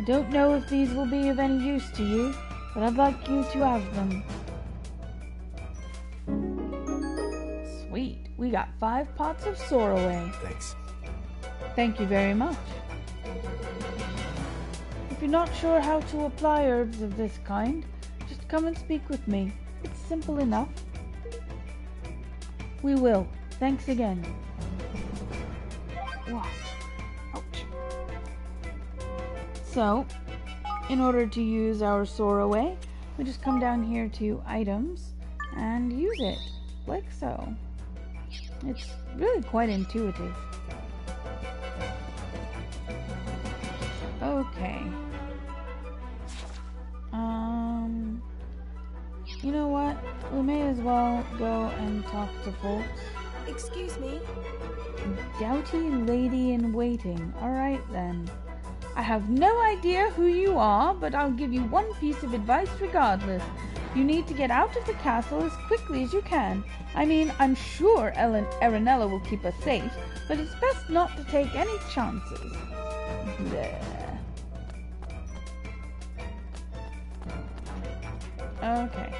don't know if these will be of any use to you, but I'd like you to have them. Sweet. We got 5 pots of Sorroway. Thanks. Thank you very much. If you're not sure how to apply herbs of this kind, just come and speak with me. It's simple enough. We will. Thanks again. Wow. Ouch. So, in order to use our Sorroway, we just come down here to items and use it, like so. It's really quite intuitive. Okay. You know what? We may as well go and talk to folks. Excuse me? Doughty lady in waiting. Alright then. I have no idea who you are, but I'll give you one piece of advice regardless. You need to get out of the castle as quickly as you can. I mean, I'm sure Aranella will keep us safe, but it's best not to take any chances. Bleh. Okay.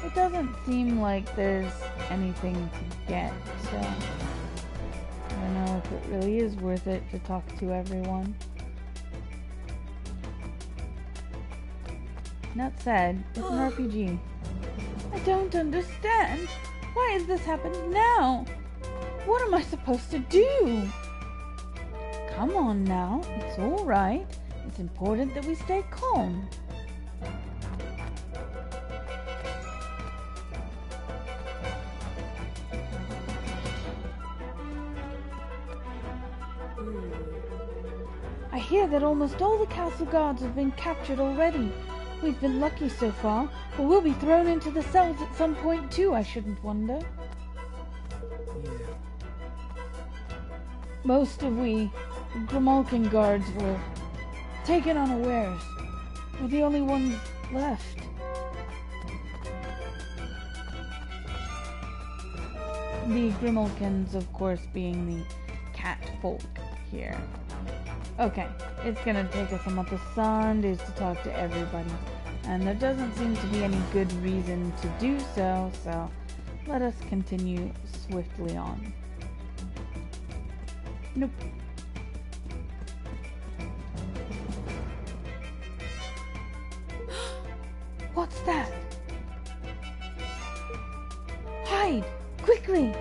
It doesn't seem like there's anything to get, so I don't know if it really is worth it to talk to everyone. That said, it's an RPG. I don't understand. Why has this happened now? What am I supposed to do? Come on now, it's alright. It's important that we stay calm. I hear that almost all the castle guards have been captured already. We've been lucky so far, but we'll be thrown into the cells at some point too, I shouldn't wonder. Yeah. Most of we Grimalkin guards were taken unawares. We're the only ones left. The Grimalkins, of course, being the cat folk here. Okay, it's gonna take us a month of Sundays to talk to everybody, and there doesn't seem to be any good reason to do so, so let us continue swiftly on. Nope. What's that? Hide! Quickly!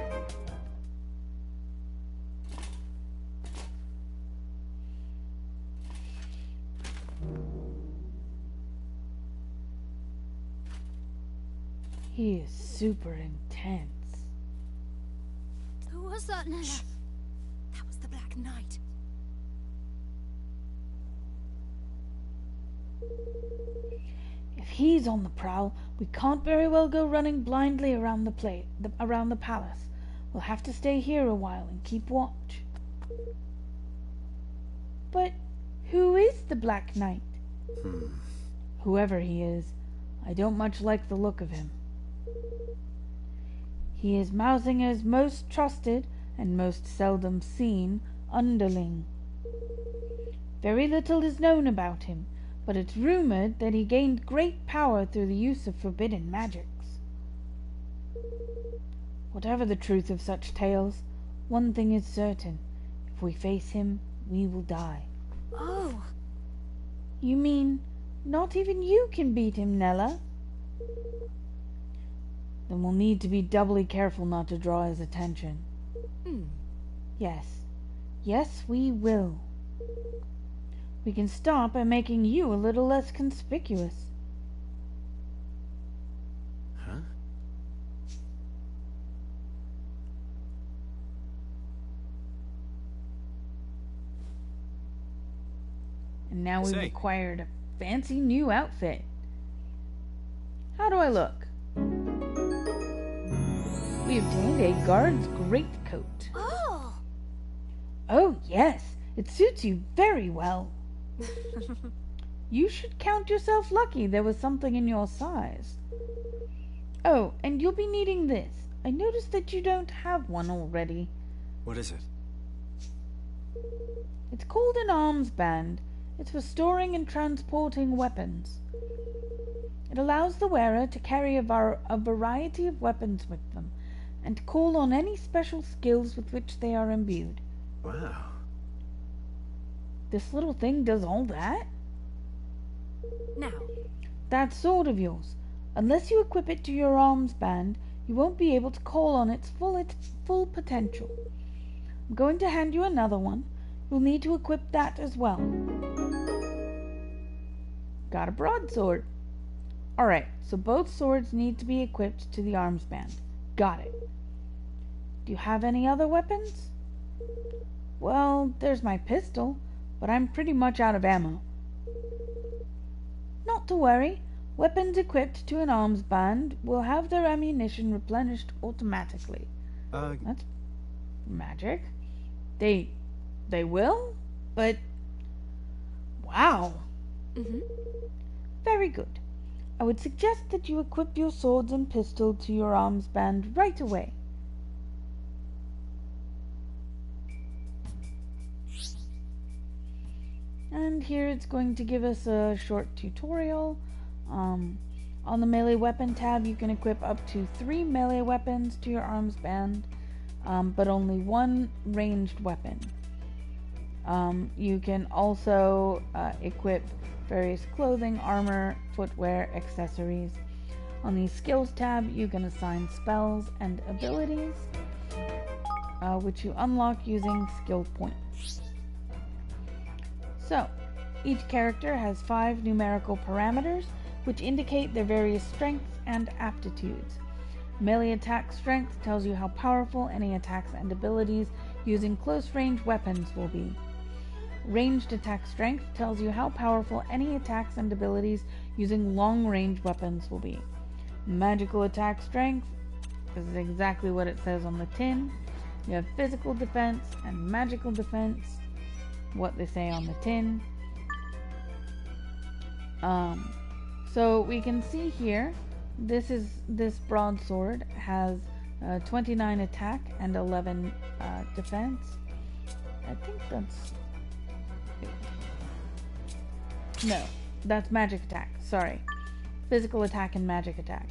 He is super intense. Who was that, Nella? That was the Black Knight. If he's on the prowl, we can't very well go running blindly around the palace. We'll have to stay here a while and keep watch. But who is the Black Knight? Whoever he is, I don't much like the look of him. He is Mousinger's most trusted and most seldom seen underling. Very little is known about him, but it's rumored that he gained great power through the use of forbidden magics. Whatever the truth of such tales, one thing is certain. If we face him, we will die. Oh. You mean, not even you can beat him, Nella? Then we'll need to be doubly careful not to draw his attention. Yes. Yes, we will. We can start by making you a little less conspicuous. Huh? And now we've Say. acquired a fancy new outfit. How do I look? We obtained a guard's greatcoat. Oh. Oh, yes, it suits you very well. You should count yourself lucky there was something in your size. Oh, and you'll be needing this. I noticed that you don't have one already. What is it? It's called an arms band. It's for storing and transporting weapons. It allows the wearer to carry a variety of weapons with them, and to call on any special skills with which they are imbued. Wow. This little thing does all that? Now, That sword of yours. Unless you equip it to your arms band, you won't be able to call on its full potential. I'm going to hand you another one. You'll need to equip that as well. Got a broadsword. Alright, so both swords need to be equipped to the arms band. Got it. Do you have any other weapons? Well, there's my pistol, but I'm pretty much out of ammo. Not to worry. Weapons equipped to an arms band will have their ammunition replenished automatically. That's magic. They will? But... wow. Very good. I would suggest that you equip your swords and pistol to your arms band right away. And here it's going to give us a short tutorial. On the melee weapon tab, you can equip up to 3 melee weapons to your arms band, but only 1 ranged weapon. You can also equip various clothing, armor, footwear, accessories. On the skills tab, you can assign spells and abilities, which you unlock using skill points. So, each character has 5 numerical parameters, which indicate their various strengths and aptitudes. Melee attack strength tells you how powerful any attacks and abilities using close-range weapons will be. Ranged attack strength tells you how powerful any attacks and abilities using long-range weapons will be. Magical attack strength is exactly what it says on the tin. You have physical defense and magical defense, what they say on the tin. So we can see here, this broadsword has 29 attack and 11 defense. I think that's... no, that's magic attack. Sorry. Physical attack and magic attack.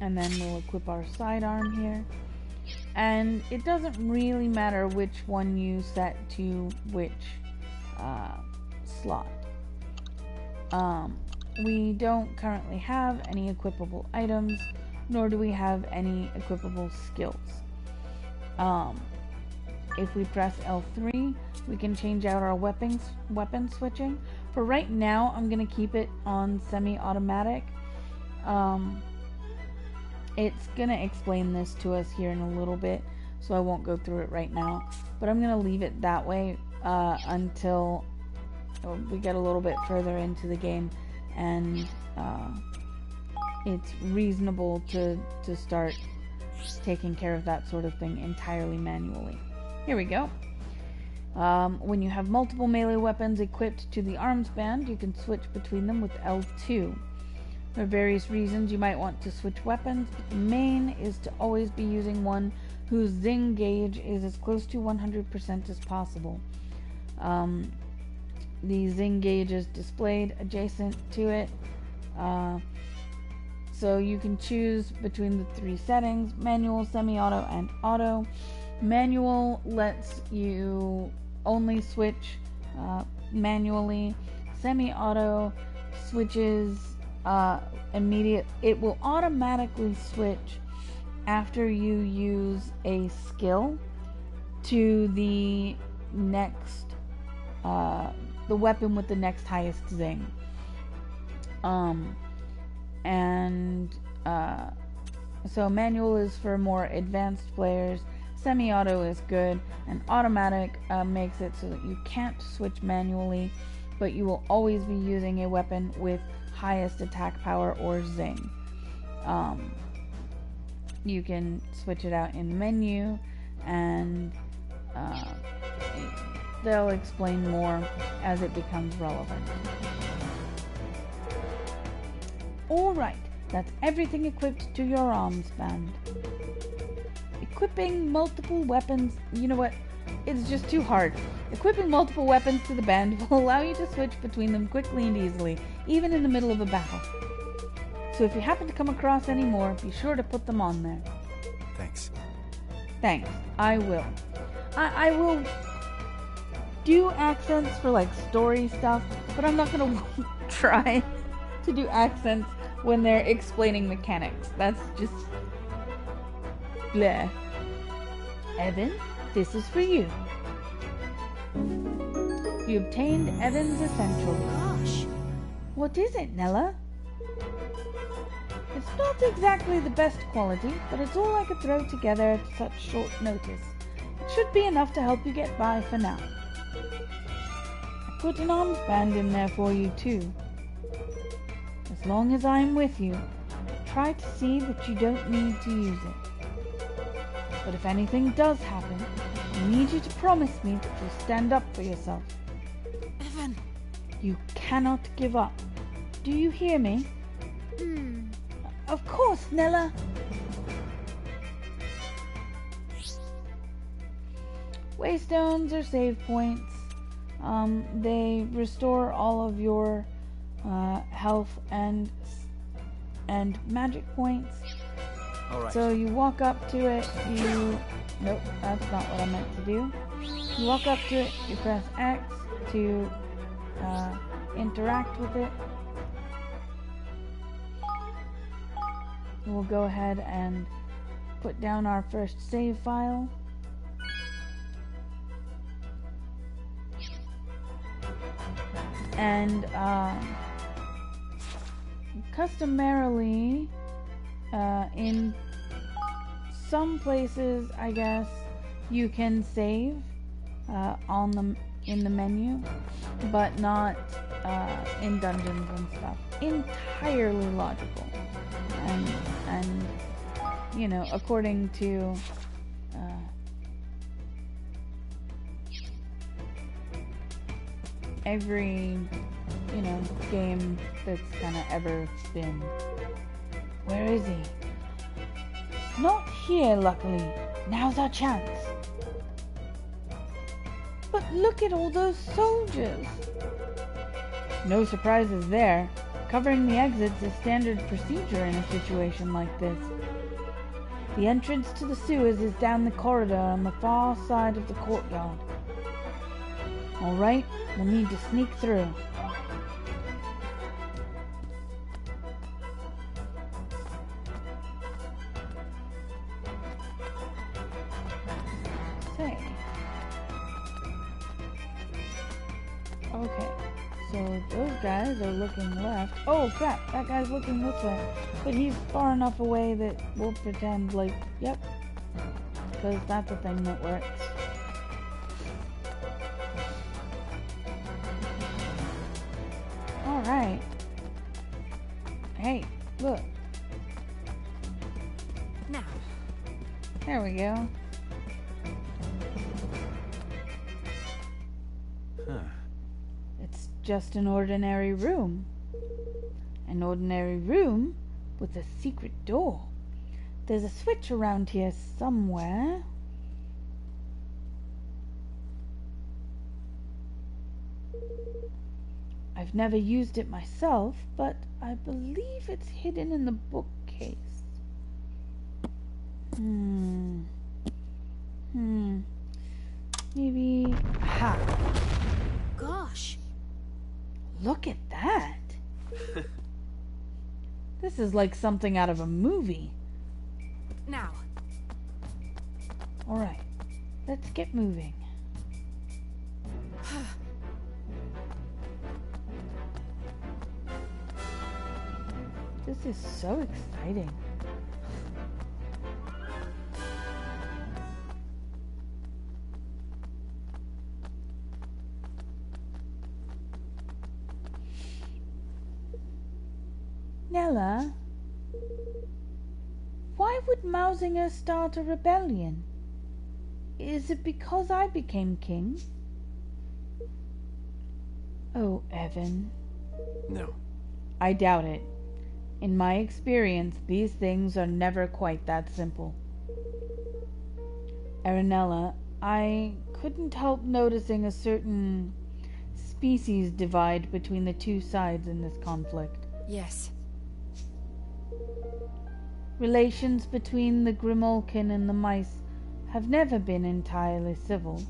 And then we'll equip our sidearm here. And it doesn't really matter which one you set to which slot. We don't currently have any equipable items, nor do we have any equipable skills. If we press L3, we can change out our weapon switching. For right now, I'm going to keep it on semi-automatic. It's going to explain this to us here in a little bit, so I won't go through it right now. But I'm going to leave it that way until we get a little bit further into the game, and it's reasonable to start taking care of that sort of thing entirely manually. Here we go. When you have multiple melee weapons equipped to the arms band, you can switch between them with L2. There are various reasons you might want to switch weapons, but the main is to always be using one whose zing gauge is as close to 100% as possible. The zing gauge is displayed adjacent to it, so you can choose between the 3 settings: manual, semi-auto, and auto. Manual lets you only switch manually. Semi-auto switches it will automatically switch after you use a skill to the next the weapon with the next highest zing. So manual is for more advanced players, semi-auto is good, and automatic makes it so that you can't switch manually, but you will always be using a weapon with highest attack power or zing. You can switch it out in the menu, and they'll explain more as it becomes relevant. Alright, that's everything equipped to your arms band. Equipping multiple weapons. You know what? It's just too hard. Equipping multiple weapons to the band will allow you to switch between them quickly and easily, even in the middle of a battle. So if you happen to come across any more, be sure to put them on there. Thanks. Thanks. I will. I will do accents for like story stuff, but I'm not gonna try to do accents when they're explaining mechanics. That's just bleh. Evan, this is for you. You obtained Evan's Essential. Gosh. What is it, Nella? It's not exactly the best quality, but it's all I could throw together at such short notice. It should be enough to help you get by for now. I put an arms band in there for you too. As long as I'm with you, try to see that you don't need to use it. But if anything does happen, I need you to promise me that you'll stand up for yourself. Evan. You cannot give up. Do you hear me? Of course, Nella. Waystones are save points. They restore all of your health and magic points. All right. So you walk up to it, nope, that's not what I meant to do. You walk up to it, you press X to interact with it. We'll go ahead and put down our first save file. And customarily, in some places, I guess, you can save in the menu, but not in dungeons and stuff. Entirely logical, and you know, according to every game that's kind of ever been. Where is he? Not here, luckily. Now's our chance. But look at all those soldiers. No surprises there. Covering the exits is standard procedure in a situation like this. The entrance to the sewers is down the corridor on the far side of the courtyard. Alright, we'll need to sneak through. Say. Okay, so those guys are looking left. Oh crap, that guy's looking this way. But he's far enough away that we'll pretend like, yep. Because that's a thing that works. Alright. Hey, look. Now. There we go. Huh. It's just an ordinary room. An ordinary room with a secret door. There's a switch around here somewhere. I've never used it myself, but I believe it's hidden in the bookcase. Maybe... Ha! Gosh. Look at that! This is like something out of a movie. Now. Alright, let's get moving. This is so exciting. Nella, why would Mausinger start a rebellion? Is it because I became king? Oh, Evan. No. I doubt it. In my experience, these things are never quite that simple. Aranella, I couldn't help noticing a certain species divide between the two sides in this conflict. Yes. Relations between the Grimalkin and the mice have never been entirely civil.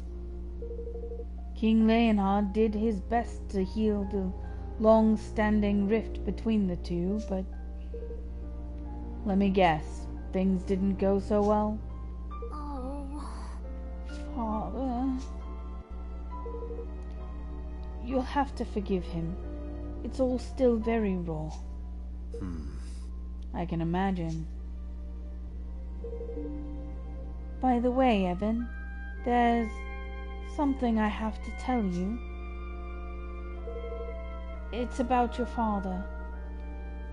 King Leonhard did his best to heal the long-standing rift between the two, but let me guess, things didn't go so well? Oh. Father... You'll have to forgive him. It's all still very raw. I can imagine. By the way, Evan, there's something I have to tell you. It's about your father.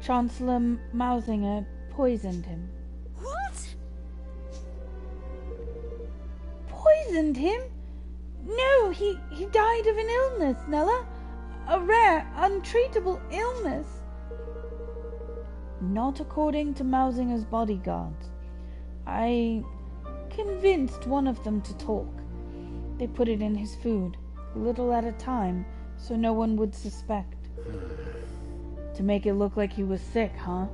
Chancellor Mausinger poisoned him. What? Poisoned him? No, he died of an illness, Nella. A rare, untreatable illness. Not according to Mausinger's bodyguards. I convinced one of them to talk. They put it in his food, a little at a time, so no one would suspect. To make it look like he was sick, huh?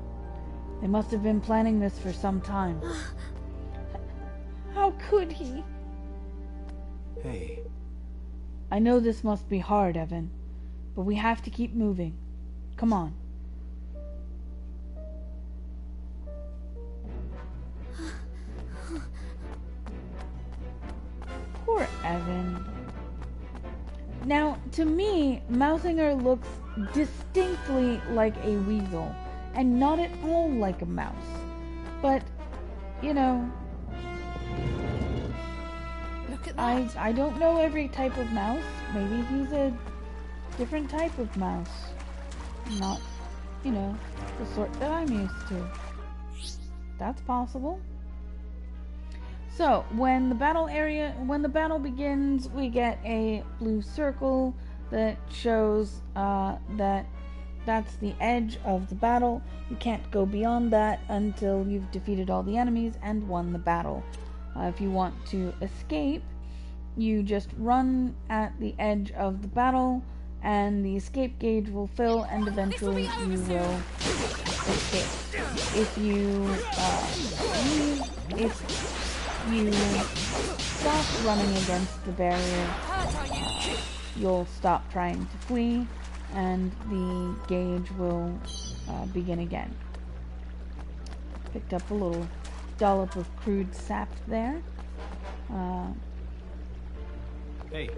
They must have been planning this for some time. How could he? Hey. I know this must be hard, Evan, but we have to keep moving. Come on. Poor Evan. Now, to me, Mausinger looks distinctly like a weasel, and not at all like a mouse. But, you know, Look at that. I don't know every type of mouse. Maybe he's a different type of mouse. Not, you know, the sort that I'm used to. That's possible. So, when the battle begins, we get a blue circle that shows that that's the edge of the battle. You can't go beyond that until you've defeated all the enemies and won the battle. If you want to escape, you just run at the edge of the battle, and the escape gauge will fill, and eventually you will escape. If you stop running against the barrier, you'll stop trying to flee, and the gauge will begin again. Picked up a little dollop of crude sap there. Hey.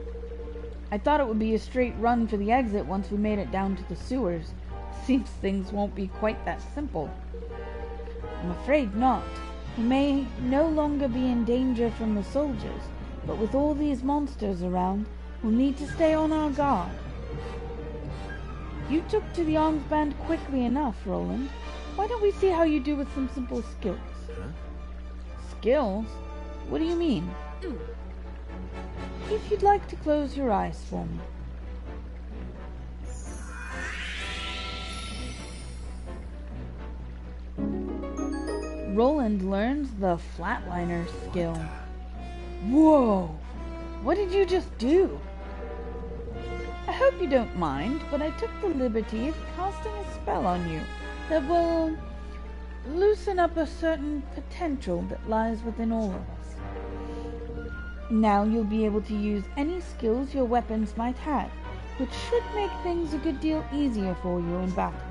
I thought it would be a straight run for the exit once we made it down to the sewers. Seems things won't be quite that simple. I'm afraid not. We may no longer be in danger from the soldiers, but with all these monsters around, we'll need to stay on our guard. You took to the arms band quickly enough, Roland. Why don't we see how you do with some simple skills? Huh? Skills? What do you mean? If you'd like to close your eyes for me. Roland learns the Flatliner skill. Whoa! What did you just do? I hope you don't mind, but I took the liberty of casting a spell on you that will loosen up a certain potential that lies within all of us. Now you'll be able to use any skills your weapons might have, which should make things a good deal easier for you in battle.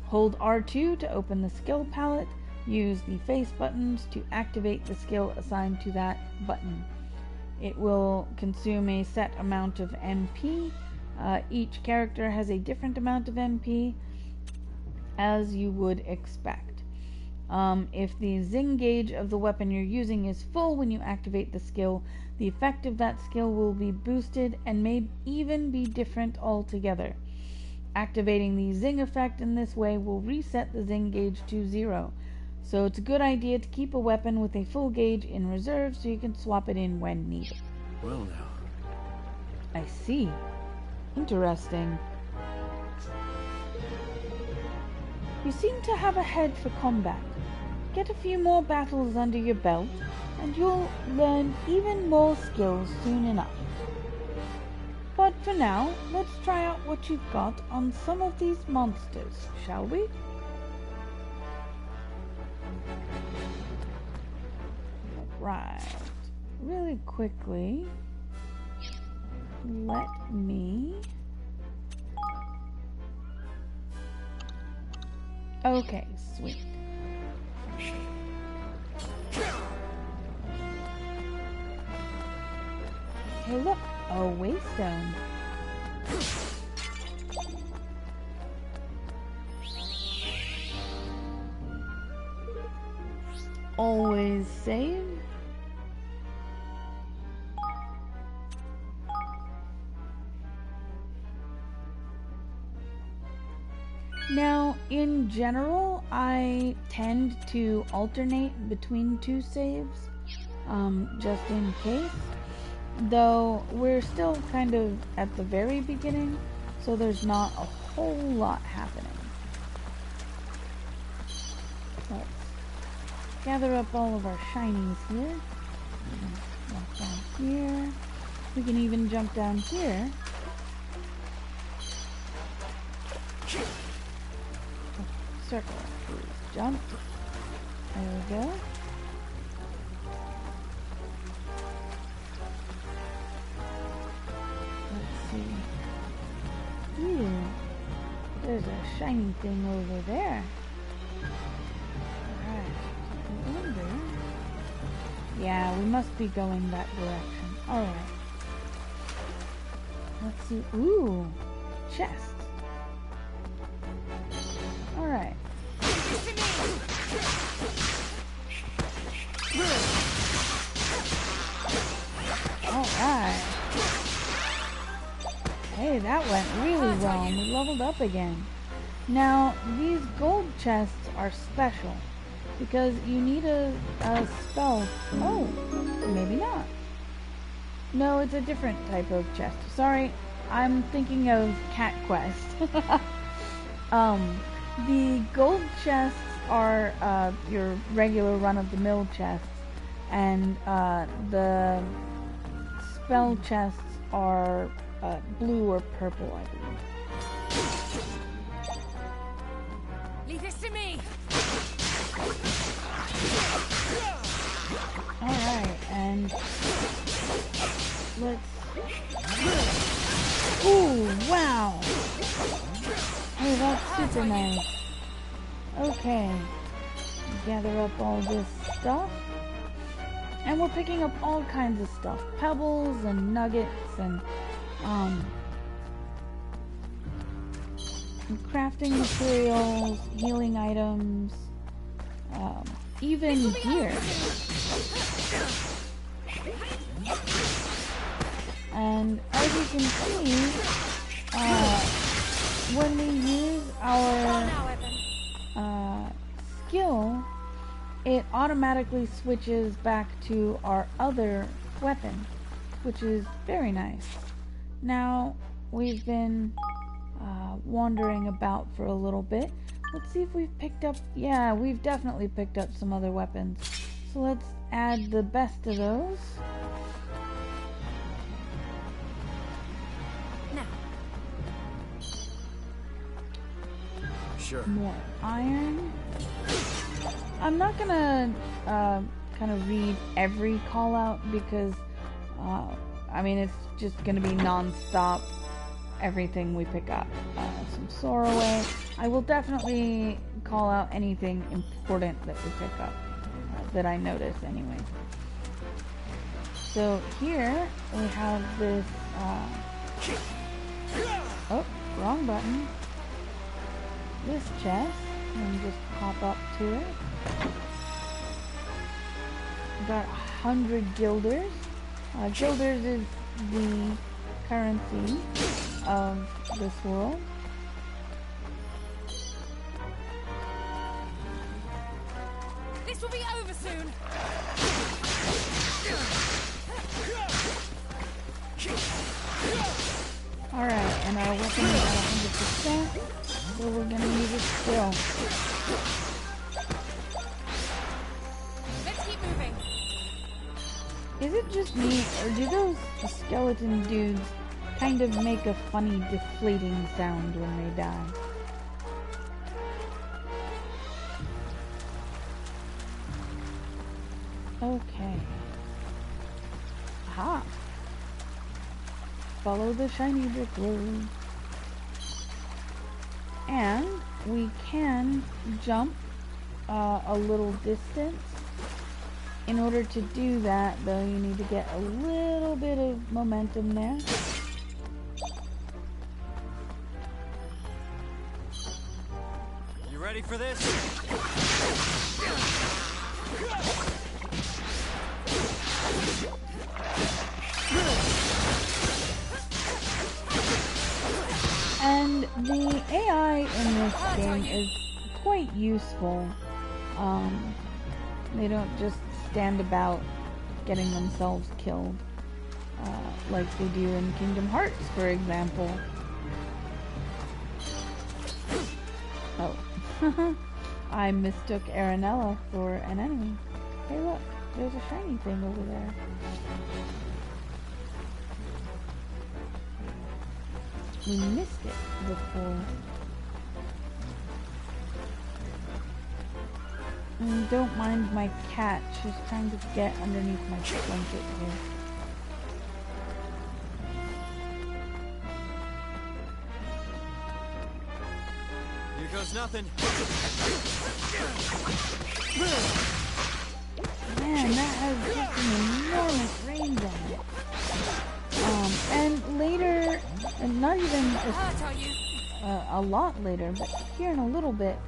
Hold R2 to open the skill palette. Use the face buttons to activate the skill assigned to that button. It will consume a set amount of MP. Each character has a different amount of MP, as you would expect. If the zing gauge of the weapon you're using is full when you activate the skill, the effect of that skill will be boosted and may even be different altogether. Activating the zing effect in this way will reset the zing gauge to 0. So it's a good idea to keep a weapon with a full gauge in reserve so you can swap it in when needed. Well now. I see. Interesting. You seem to have a head for combat. Get a few more battles under your belt, and you'll learn even more skills soon enough. But for now, let's try out what you've got on some of these monsters, shall we? Right. Really quickly, let me... Okay, sweet. Hey, look, a waystone. Always save. Now, in general, I tend to alternate between two saves, just in case. Though we're still kind of at the very beginning, so there's not a whole lot happening. Let's gather up all of our shinies here. Walk down here. We can even jump down here. Circle, please. Jump. There we go. Let's see. Ooh, there's a shiny thing over there. Alright. Yeah, we must be going that direction. Alright. Let's see. Ooh, chest. Alright. Alright. Hey, that went really well, and we leveled up again. Now, these gold chests are special, because you need a spell. Oh, maybe not. No, it's a different type of chest. Sorry, I'm thinking of Cat Quest. The gold chests are your regular run-of-the-mill chests, and the spell chests are blue or purple, I believe. Leave this to me. Alright, and let's... Ooh, wow! Hey, that's super nice. Okay. Gather up all this stuff. And we're picking up all kinds of stuff. Pebbles and nuggets and crafting materials, healing items, even gear. And as you can see, when we use our skill, it automatically switches back to our other weapon, which is very nice. Now, we've been wandering about for a little bit. Let's see if we've picked up... Yeah, we've definitely picked up some other weapons. So let's add the best of those. Sure. More iron. I'm not gonna kind of read every call out because I mean it's just gonna be non-stop everything we pick up. Some Sorroway. I will definitely call out anything important that we pick up that I notice anyway. So here we have this oh, wrong button. This chest, and just pop up to it. Got 100 guilders. Guilders is the currency of this world. This will be over soon. Alright, and our weapon is at 100%. So we're gonna use a skill. Let's keep moving. just me, or do those skeleton dudes kind of make a funny deflating sound when they die? Okay. Aha! Follow the shiny brick road. And we can jump a little distance. In order to do that, though, you need to get a little bit of momentum there. You ready for this? And the AI in this game is quite useful. They don't just stand about getting themselves killed like they do in Kingdom Hearts, for example. Oh. I mistook Aranella for an enemy. Hey look, there's a shiny thing over there. We missed it before. And don't mind my cat, she's trying to get underneath my blanket here. Here goes nothing. Man, that has just an enormous range on it. And later, and not even a lot later, but here in a little bit,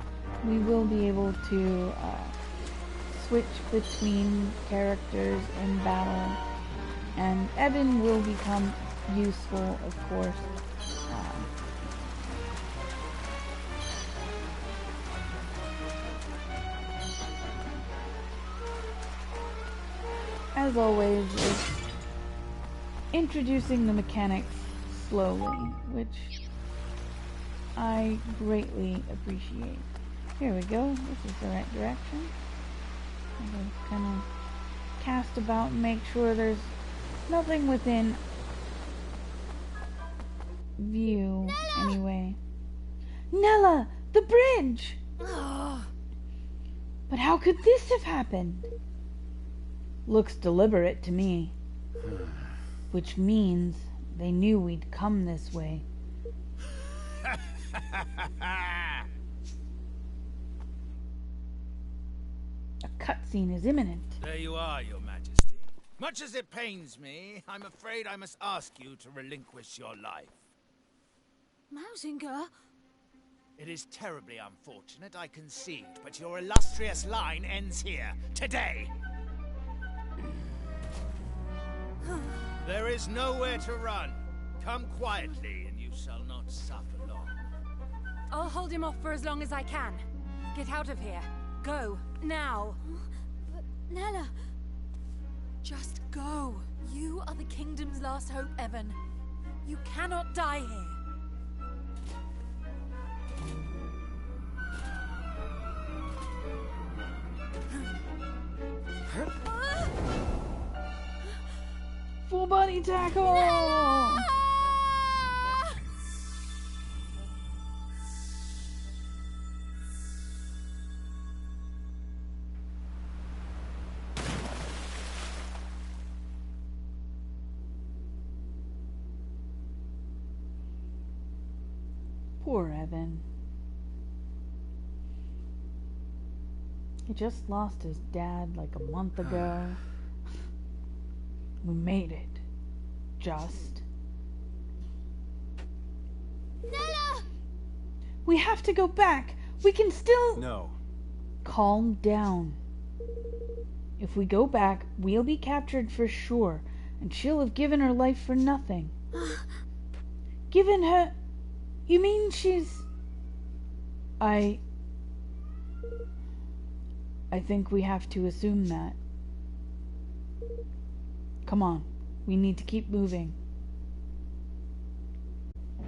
we will be able to switch between characters in battle, and Evan will become useful, of course. As always, it's introducing the mechanics slowly, which I greatly appreciate. Here we go, this is the right direction. I'm going to kind of cast about and make sure there's nothing within view, anyway. Nella! The bridge! But how could this have happened? Looks deliberate to me. Which means they knew we'd come this way. A cutscene is imminent. There you are, Your Majesty. Much as it pains me, I'm afraid I must ask you to relinquish your life. Mausinger? It is terribly unfortunate, I concede, but your illustrious line ends here, today. There is nowhere to run. Come quietly, and you shall not suffer long. I'll hold him off for as long as I can. Get out of here. Go. Now. But, Nella... Just go. You are the kingdom's last hope, Evan. You cannot die here. Full body tackle! Poor Evan. He just lost his dad like a month ago. We made it. Just. Nella! We have to go back. We can still... No. Calm down. If we go back, we'll be captured for sure, and she'll have given her life for nothing. Given her... You mean she's... I think we have to assume that. Come on. We need to keep moving.